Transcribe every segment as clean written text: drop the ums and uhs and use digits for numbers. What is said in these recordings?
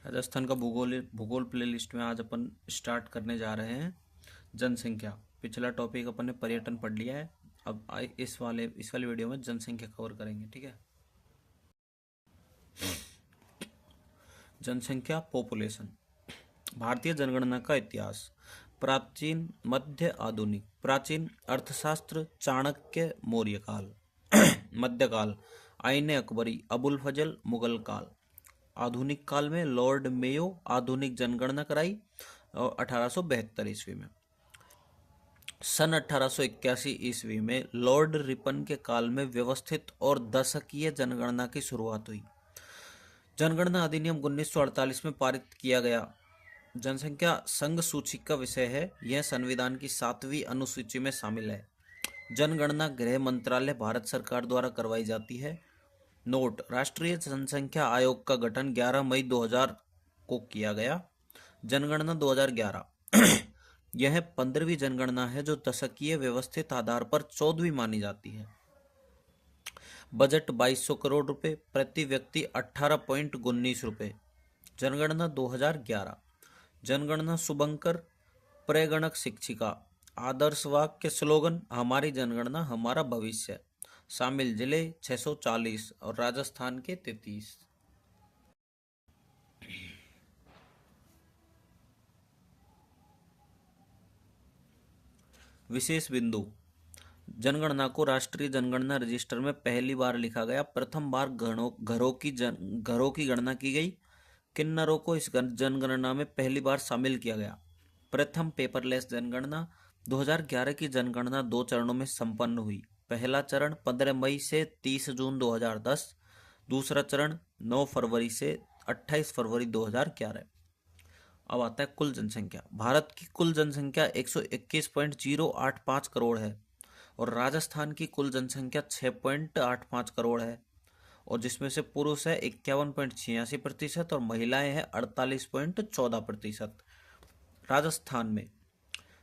राजस्थान का भूगोल भूगोल प्लेलिस्ट में आज अपन स्टार्ट करने जा रहे हैं जनसंख्या। पिछला टॉपिक अपन ने पर्यटन पढ़ लिया है। अब इस वाले वीडियो में जनसंख्या कवर करेंगे। ठीक है। जनसंख्या पॉपुलेशन। भारतीय जनगणना का इतिहास। प्राचीन, मध्य, आधुनिक। प्राचीन अर्थशास्त्र चाणक्य मौर्य काल। मध्यकाल आईने अकबरी अबुल फजल मुगल काल। आधुनिक काल में लॉर्ड मेयो आधुनिक जनगणना कराई और 1872 ईस्वी में। सन 1881 ईस्वी में लॉर्ड रिपन के काल में व्यवस्थित और दशकीय जनगणना की शुरुआत हुई। जनगणना अधिनियम 1948 में पारित किया गया। जनसंख्या संघ सूची का विषय है। यह संविधान की 7वीं अनुसूची में शामिल है। जनगणना गृह मंत्रालय भारत सरकार द्वारा करवाई जाती है। नोट: राष्ट्रीय जनसंख्या आयोग का गठन 11 मई 2000 को किया गया। जनगणना 2011 यह 15वीं जनगणना है जो दशकीय व्यवस्थित आधार पर 14वीं मानी जाती है। बजट 2200 करोड़ रुपए, प्रति व्यक्ति 18.19 रुपए। जनगणना 2011। जनगणना शुभंकर प्रेगणक शिक्षिका। आदर्श वाक्य स्लोगन: हमारी जनगणना हमारा भविष्य। शामिल जिले 640 और राजस्थान के 33। विशेष बिंदु: जनगणना को राष्ट्रीय जनगणना रजिस्टर में पहली बार लिखा गया। प्रथम बार घरों की गणना की गई। किन्नरों को इस जनगणना में पहली बार शामिल किया गया। प्रथम पेपरलेस जनगणना। 2011 की जनगणना 2 चरणों में संपन्न हुई। पहला चरण 15 मई से 30 जून 2010। दूसरा चरण 9 फरवरी से 28 फरवरी 2011। अब आता है कुल जनसंख्या। भारत की कुल जनसंख्या 121.085 करोड़ है और राजस्थान की कुल जनसंख्या 6.85 करोड़ है, और जिसमें से पुरुष है 51.86% और महिलाएं हैं 48.14%। राजस्थान में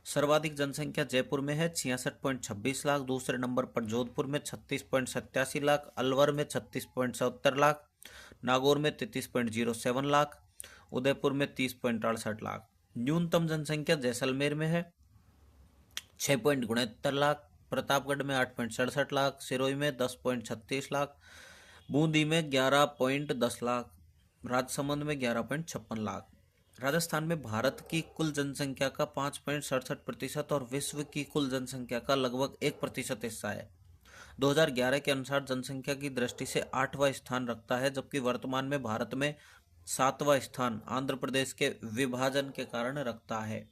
सर्वाधिक जनसंख्या जयपुर में है 66.26 लाख। दूसरे नंबर पर जोधपुर में 36.87 लाख। अलवर में 36.70 लाख। नागौर में 33.07 लाख। उदयपुर में 30.68 लाख। न्यूनतम जनसंख्या जैसलमेर में है 6.69 लाख। प्रतापगढ़ में 8.67 लाख। सिरोही में 10.36 लाख। बूंदी में 11.10 लाख। राजसमंद में 11.56 लाख। राजस्थान में भारत की कुल जनसंख्या का 5.67% और विश्व की कुल जनसंख्या का लगभग 1% हिस्सा है। 2011 के अनुसार जनसंख्या की दृष्टि से 8वां स्थान रखता है, जबकि वर्तमान में भारत में 7वां स्थान आंध्र प्रदेश के विभाजन के कारण रखता है।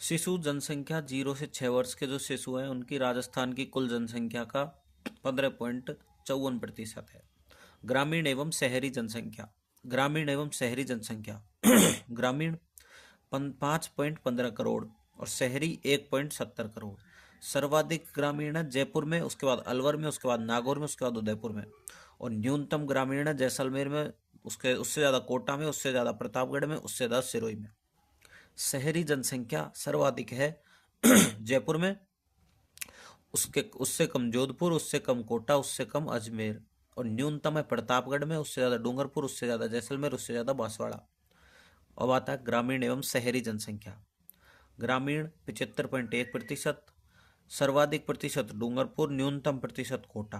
शिशु जनसंख्या 0 से 6 वर्ष के जो शिशु हैं उनकी राजस्थान की कुल जनसंख्या का 15.54% है। ग्रामीण एवं शहरी जनसंख्या। ग्रामीण एवं शहरी जनसंख्या ग्रामीण 5.15 करोड़ और शहरी 1.70 करोड़। सर्वाधिक ग्रामीण है जयपुर में, उसके बाद अलवर में, उसके बाद नागौर में, उसके बाद उदयपुर में, और न्यूनतम ग्रामीण है जैसलमेर में, उससे ज़्यादा कोटा में, उससे ज़्यादा प्रतापगढ़ में, उससे ज़्यादा सिरोही में। शहरी जनसंख्या सर्वाधिक है जयपुर में, उससे कम जोधपुर, उससे कम कोटा, उससे कम अजमेर, और न्यूनतम है प्रतापगढ़ में, उससे ज़्यादा डूंगरपुर, उससे ज़्यादा जैसलमेर, उससे ज़्यादा बांसवाड़ा। अब आता है ग्रामीण एवं शहरी जनसंख्या। ग्रामीण 75.1%, सर्वाधिक प्रतिशत डूंगरपुर, न्यूनतम प्रतिशत कोटा,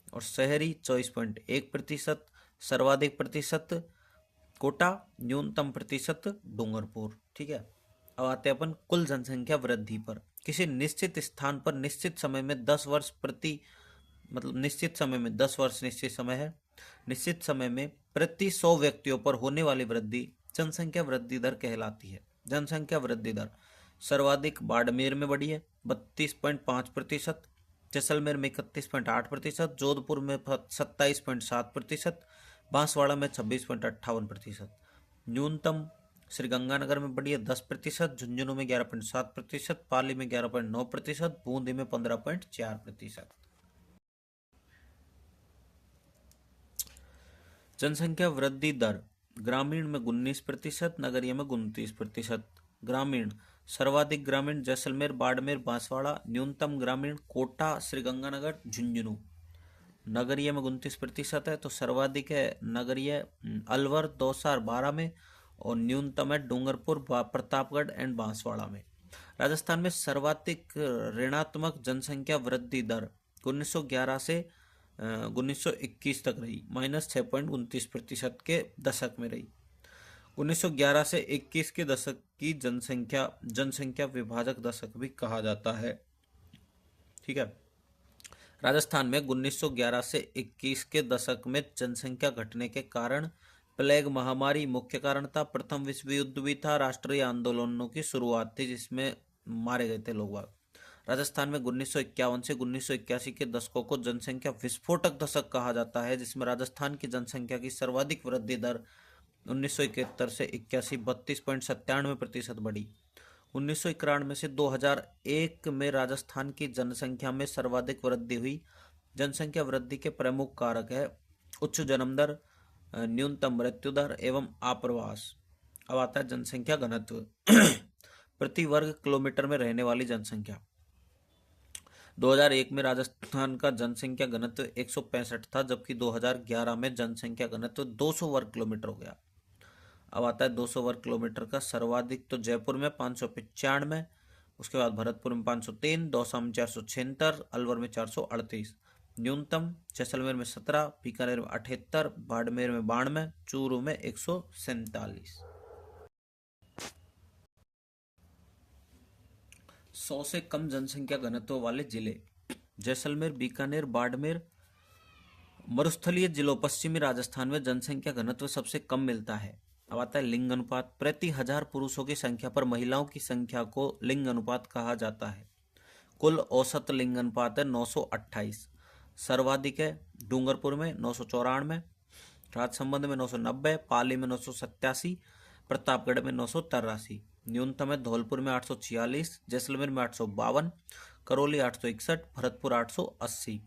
और शहरी 24.1%, सर्वाधिक प्रतिशत कोटा, न्यूनतम प्रतिशत डूंगरपुर। ठीक है। अब आते हैं अपन कुल जनसंख्या वृद्धि पर। किसी निश्चित स्थान पर निश्चित समय में 10 वर्ष प्रति निश्चित समय में 10 वर्ष निश्चित समय है। निश्चित समय में प्रति 100 व्यक्तियों पर होने वाली वृद्धि जनसंख्या वृद्धि दर कहलाती है। जनसंख्या वृद्धि दर सर्वाधिक बाड़मेर में बढ़ी है 32.5%, जैसलमेर में 31.8%, जोधपुर में 27.7%, बांसवाड़ा में 26.58%। न्यूनतम श्रीगंगानगर में बढ़ी है 10%, झुंझुनू में 11.7%, पाली में 11.9%, बूंदी में 15.4%। जनसंख्या वृद्धि दर ग्रामीण में 19%, नगरीय में 29%। ग्रामीण सर्वाधिक ग्रामीण जैसलमेर, बाड़मेर, बांसवाड़ा। न्यूनतम ग्रामीण कोटा, श्रीगंगानगर, झुंझुनू। नगरीय में 29% है, तो सर्वाधिक है नगरीय अलवर 2012 में, और न्यूनतम है डूंगरपुर, प्रतापगढ़ एंड बांसवाड़ा में। राजस्थान में सर्वाधिक ऋणात्मक जनसंख्या वृद्धि दर 1911 से 1921 तक रही, -6.29% के दशक में रही। 1911 से 21 के दशक की जनसंख्या विभाजक दशक भी कहा जाता है। ठीक है। राजस्थान में 1911 से 21 के दशक में जनसंख्या घटने के कारण प्लेग महामारी मुख्य कारण था। प्रथम विश्व युद्ध भी था, राष्ट्रीय आंदोलनों की शुरुआत थी जिसमें मारे गए थे लोग। राजस्थान में 1951 से 1981 के दशकों को जनसंख्या विस्फोटक दशक कहा जाता है, जिसमें राजस्थान की जनसंख्या की सर्वाधिक वृद्धि दर 1971 से 81 32.97% बढ़ी। 1991 से 2001 में राजस्थान की जनसंख्या में सर्वाधिक वृद्धि हुई। जनसंख्या वृद्धि के प्रमुख कारक है उच्च जन्म दर, न्यूनतम मृत्यु दर एवं आप्रवास। अब आता है जनसंख्या घनत्व प्रति वर्ग किलोमीटर में रहने वाली जनसंख्या। 2001 में राजस्थान का जनसंख्या घनत्व 165 था, जबकि 2011 में जनसंख्या घनत्व 200 वर्ग किलोमीटर हो गया। अब आता है 200 वर्ग किलोमीटर का सर्वाधिक, तो जयपुर में 595, उसके बाद भरतपुर में 503, दौसा में 476, अलवर में 438। न्यूनतम जैसलमेर में 17, बीकानेर में 78, बाड़मेर में 92, चूरू में 147। 100 से कम जनसंख्या घनत्व वाले जिले: जैसलमेर, बीकानेर, बाड़मेर। मरुस्थलीय जिलों: पश्चिमी राजस्थान में जनसंख्या घनत्व सबसे कम मिलता है। अब आता है लिंग अनुपात। प्रति 1000 पुरुषों की संख्या पर महिलाओं की संख्या को लिंग अनुपात कहा जाता है। कुल औसत लिंग अनुपात है 928। सर्वाधिक है डूंगरपुर में 994, राजसमंद में 990, पाली में 987, प्रतापगढ़ में 983। न्यूनतम है धौलपुर में 846, जैसलमेर में 852, करौली 861, भरतपुर 880।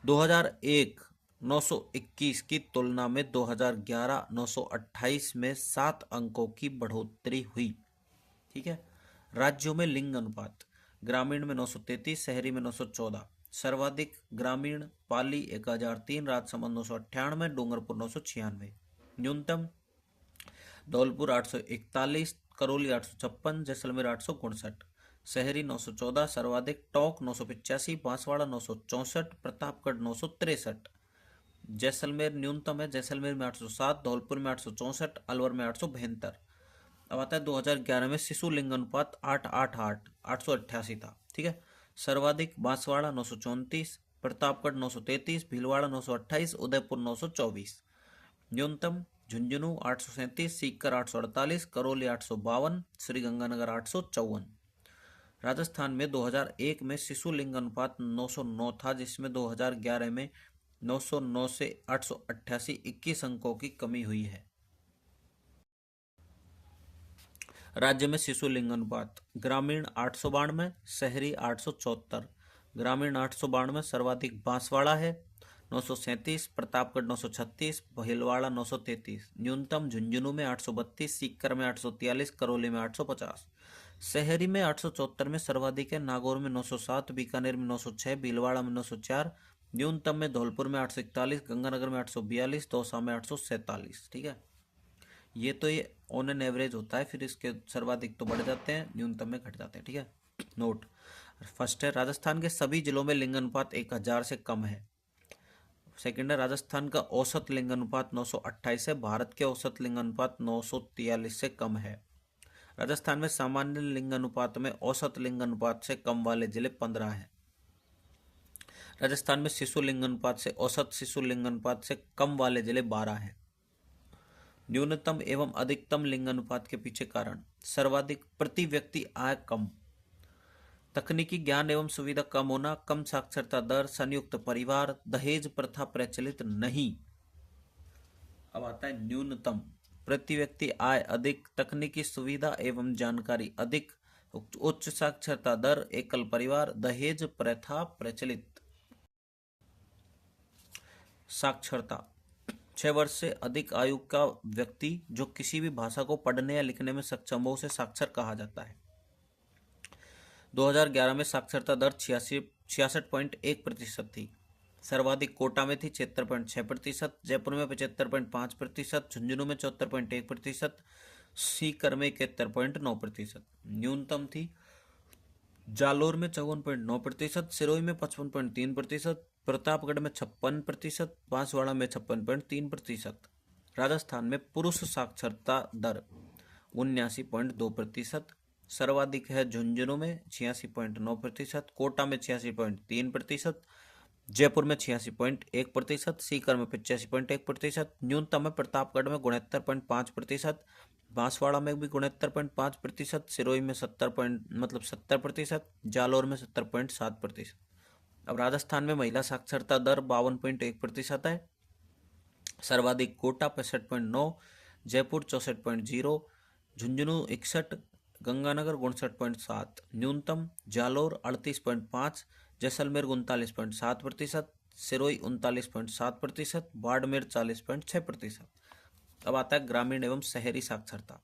2001 921 की तुलना में 2011 928 में 7 अंकों की बढ़ोतरी हुई। ठीक है। राज्यों में लिंग अनुपात: ग्रामीण में 933, शहरी में 914। सर्वाधिक ग्रामीण पाली 1003, राजसमंद 998, डूंगरपुर 996। न्यूनतम धौलपुर 841, करौली 856, जैसलमेर 859। शहरी 914, सर्वाधिक टोंक 985, बांसवाड़ा 964, प्रतापगढ़ 963। जैसलमेर न्यूनतम है, जैसलमेर में 807, धौलपुर में 864, अलवर में 872। अब आता है 2011 में शिशु लिंग अनुपात 888 था। ठीक है। सर्वाधिक बांसवाड़ा 934, प्रतापगढ़ 933, भीलवाड़ा 928, उदयपुर 924। न्यूनतम झुंझुनू 837, सीकर 848, करौली 852, श्रीगंगानगर 854। राजस्थान में 2001 में शिशु लिंग अनुपात 909 था, जिसमें 2011 में 909 से 888 21 अंकों की कमी हुई है। राज्य में शिशु लिंग अनुपात: ग्रामीण 892, शहरी 874। ग्रामीण 892, सर्वाधिक बांसवाड़ा है 937, प्रतापगढ़ 936, भीलवाड़ा 933। न्यूनतम झुंझुनू में 832, सीकर में 843, करौली में 850। शहरी में 874 में सर्वाधिक है नागौर में 907, बीकानेर में 906, भीलवाड़ा में 904। न्यूनतम में धौलपुर में 841, गंगानगर में 842, दौसा में 847। ठीक है। ये तो ये ऑन एन एवरेज होता है, फिर इसके सर्वाधिक तो बढ़ जाते हैं, न्यूनतम में घट जाते हैं। ठीक है। नोट फर्स्ट है राजस्थान के सभी जिलों में लिंग अनुपात 1000 से कम है। सेकंड है राजस्थान का औसत लिंग अनुपात 928 है, भारत के औसत लिंग अनुपात 943 से कम है। राजस्थान में सामान्य लिंग अनुपात में औसत लिंग अनुपात से कम वाले जिले 15 हैं। राजस्थान में शिशु लिंग अनुपात से औसत शिशु लिंग अनुपात से कम वाले जिले 12 हैं। न्यूनतम एवं अधिकतम लिंग अनुपात के पीछे कारण: सर्वाधिक प्रति व्यक्ति आय कम, तकनीकी ज्ञान एवं सुविधा कम होना, कम साक्षरता दर, संयुक्त परिवार, दहेज प्रथा प्रचलित नहीं। अब आता है न्यूनतम प्रति व्यक्ति आय अधिक, तकनीकी सुविधा एवं जानकारी अधिक, उच्च साक्षरता दर, एकल परिवार, दहेज प्रथा प्रचलित। साक्षरता: 6 वर्ष से अधिक आयु का व्यक्ति जो किसी भी भाषा को पढ़ने या लिखने में सक्षम हो उसे साक्षर कहा जाता है। 2011 में साक्षरता दर 66.1% थी। सर्वाधिक कोटा में थी 76.6%, जयपुर में 75.5%, झुंझुनू में 74.1%, सीकर में 71.9%। न्यूनतम थी जालोर में 54.9%, सिरोही में 55.3%, प्रतापगढ़ में 56%, बांसवाड़ा में 56.3%। राजस्थान में पुरुष साक्षरता दर 79.2%, सर्वाधिक है झुंझुनू में 86.9%, कोटा में 86.3%, जयपुर में 86.1%, सीकर में 85.1%, न्यूनतम है प्रतापगढ़ में 69.5%, बांसवाड़ा में भी 69.5%, सिरोही में 70%, जालोर में 70.7%। अब राजस्थान में महिला साक्षरता दर 52.1% है, सर्वाधिक कोटा 65.9, जयपुर 64.0, झुंझुनू 61, गंगानगर 59.7, न्यूनतम जालोर 38.5, जैसलमेर 39.7%, सिरोही 39.7%, बाड़मेर 40.6%। अब आता है ग्रामीण एवं शहरी साक्षरता।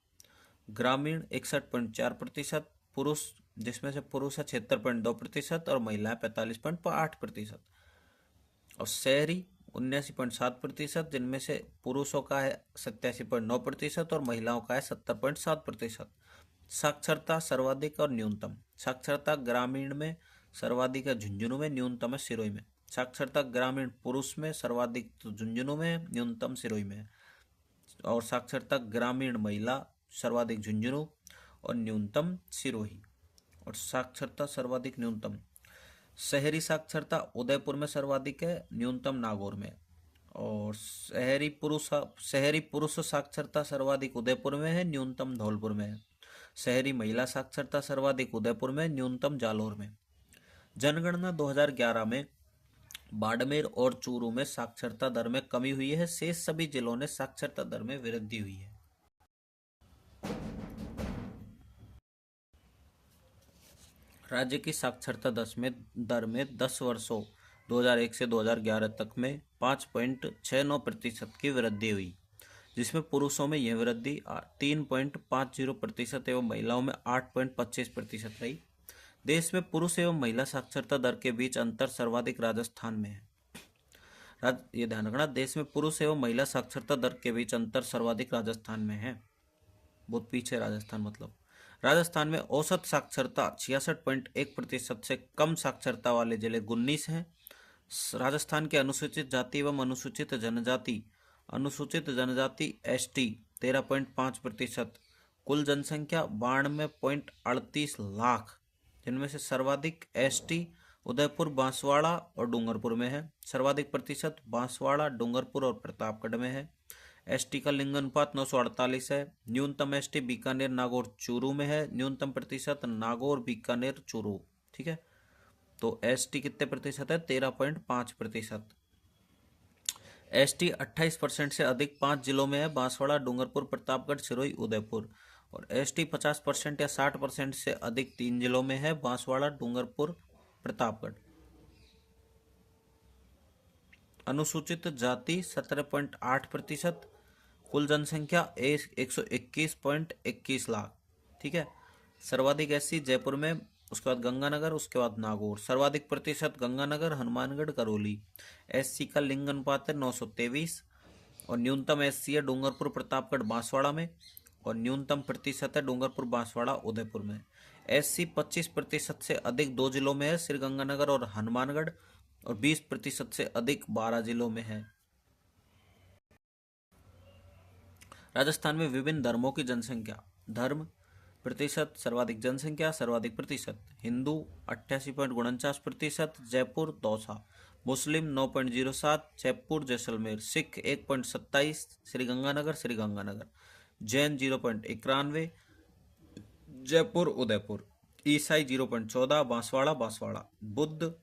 ग्रामीण 61.4%, पुरुष जिसमें से पुरुष है 76.2% और महिलाएं 45.8%, और शहरी 79.7%, जिनमें से पुरुषों का है 87.9% और महिलाओं का है 70.7%। साक्षरता सर्वाधिक और न्यूनतम। साक्षरता ग्रामीण में सर्वाधिक है झुंझुनू में, न्यूनतम है सिरोही में। साक्षरता ग्रामीण पुरुष में सर्वाधिक तो झुंझुनू में, न्यूनतम सिरोही में। और साक्षरता ग्रामीण महिला सर्वाधिक झुंझुनू और न्यूनतम सिरोही। और साक्षरता सर्वाधिक न्यूनतम शहरी साक्षरता उदयपुर में सर्वाधिक है, न्यूनतम नागौर में। और शहरी पुरुष साक्षरता सर्वाधिक उदयपुर में है, न्यूनतम धौलपुर में है। शहरी महिला साक्षरता सर्वाधिक उदयपुर में, न्यूनतम जालोर में। जनगणना 2011 में बाड़मेर और चूरू में साक्षरता दर में कमी हुई है, शेष सभी जिलों ने साक्षरता दर में वृद्धि हुई है। राज्य की साक्षरता दर में 10 वर्षों 2001 से 2011 तक में 5.69% की वृद्धि हुई, जिसमें पुरुषों में यह वृद्धि 3.50% एवं महिलाओं में 8.25% रही। देश में पुरुष एवं महिला साक्षरता दर के बीच अंतर सर्वाधिक राजस्थान में है। ये ध्यान रखना, देश में पुरुष एवं महिला साक्षरता दर के बीच अंतर सर्वाधिक राजस्थान में है। बहुत पीछे राजस्थान मतलब। राजस्थान में औसत साक्षरता 66.1% से कम साक्षरता वाले जिले 19 हैं। राजस्थान के अनुसूचित जाति एवं अनुसूचित जनजाति ST 13.5%, कुल जनसंख्या 92.38 लाख, जिनमें से सर्वाधिक ST उदयपुर, बांसवाड़ा और डूंगरपुर में है। सर्वाधिक प्रतिशत बांसवाड़ा, डूंगरपुर और प्रतापगढ़ में है। ST का लिंग अनुपात 948 है। न्यूनतम ST बीकानेर, नागौर, चूरू में है। न्यूनतम प्रतिशत नागौर, बीकानेर, चूरू। ठीक है, तो ST कितने प्रतिशत है? 13.5%। ST 28% से अधिक 5 जिलों में है, बांसवाड़ा, डूंगरपुर, प्रतापगढ़, सिरोही, उदयपुर। और ST 50% या 60% से अधिक 3 जिलों में है, बांसवाड़ा, डूंगरपुर, प्रतापगढ़। अनुसूचित जाति 17.8%, कुल जनसंख्या 121.21 लाख। ठीक है, सर्वाधिक SC जयपुर में, उसके बाद गंगानगर, उसके बाद नागौर। सर्वाधिक प्रतिशत गंगानगर, हनुमानगढ़, करौली। SC का लिंग अनुपात है 923 और न्यूनतम SC है डूंगरपुर, प्रतापगढ़, बांसवाड़ा में। और न्यूनतम प्रतिशत है डूंगरपुर, बांसवाड़ा, उदयपुर में। SC 25% से अधिक 2 जिलों में है, श्रीगंगानगर और हनुमानगढ़। और 20% से अधिक 12 जिलों में है। राजस्थान में विभिन्न धर्मों की जनसंख्या। धर्म प्रतिशत, सर्वाधिक जनसंख्या, सर्वाधिक प्रतिशत। हिंदू 88.49%, जयपुर, दौसा। मुस्लिम 9.07, जयपुर, जैसलमेर। सिख 1.27, श्रीगंगानगर। जैन 0.91, जयपुर, उदयपुर। ईसाई 0.14, बांसवाड़ा। बुद्ध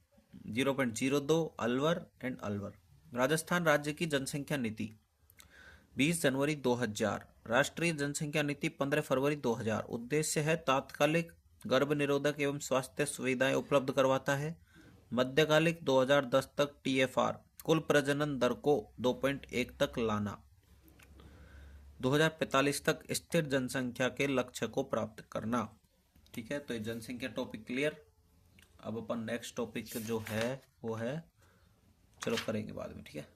0.02, अलवर। राजस्थान राज्य की जनसंख्या नीति 20 जनवरी 2000। राष्ट्रीय जनसंख्या नीति 15 फरवरी 2000। उद्देश्य है तात्कालिक गर्भ निरोधक एवं स्वास्थ्य सुविधाएं उपलब्ध करवाता है। मध्यकालिक 2010 तक TFR कुल प्रजनन दर को 2.1 तक लाना। 2045 तक स्थिर जनसंख्या के लक्ष्य को प्राप्त करना। ठीक है, तो ये जनसंख्या टॉपिक क्लियर। अब अपन नेक्स्ट टॉपिक जो है वो है चलो करेंगे बाद में, ठीक है।